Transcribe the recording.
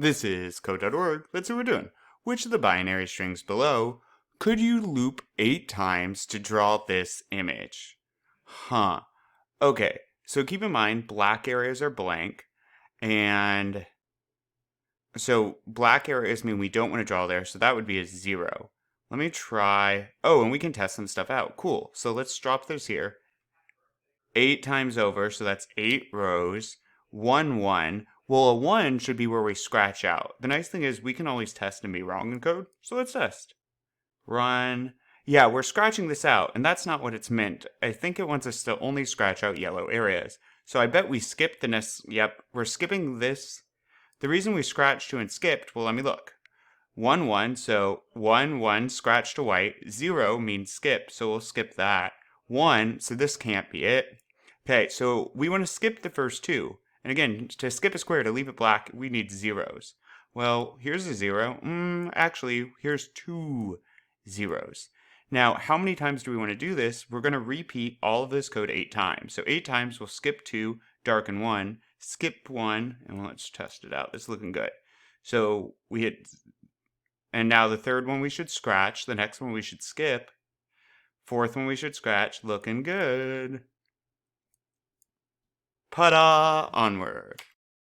This is code.org. That's what we're doing. Which of the binary strings below could you loop 8 times to draw this image? Okay, so keep in mind black areas are blank, and so black areas mean we don't want to draw there, so that would be a 0. Let me try. Oh, and we can test some stuff out. Cool. So let's drop this here. 8 times over, so that's 8 rows. 1, 1. Well, a 1 should be where we scratch out. The nice thing is we can always test and be wrong in code, so let's test. Run. Yeah, we're scratching this out, and that's not what it's meant. I think it wants us to only scratch out yellow areas. So I bet we skipped the next. Yep, we're skipping this. The reason we scratched to and skipped, well, let me look. 1, 1, so 1, 1, scratch to white. 0 means skip, so we'll skip that. 1, so this can't be it. Okay, so we want to skip the first two. And again, to skip a square, to leave it black, we need zeros. Well, here's a 0. Actually, here's 2 zeros. Now, how many times do we want to do this? We're going to repeat all of this code 8 times. So 8 times, we'll skip 2, darken 1, skip 1, and let's test it out. It's looking good. So we hit, and now the third one we should scratch. The next one we should skip. Fourth one we should scratch. Looking good. Ta-da! Onward.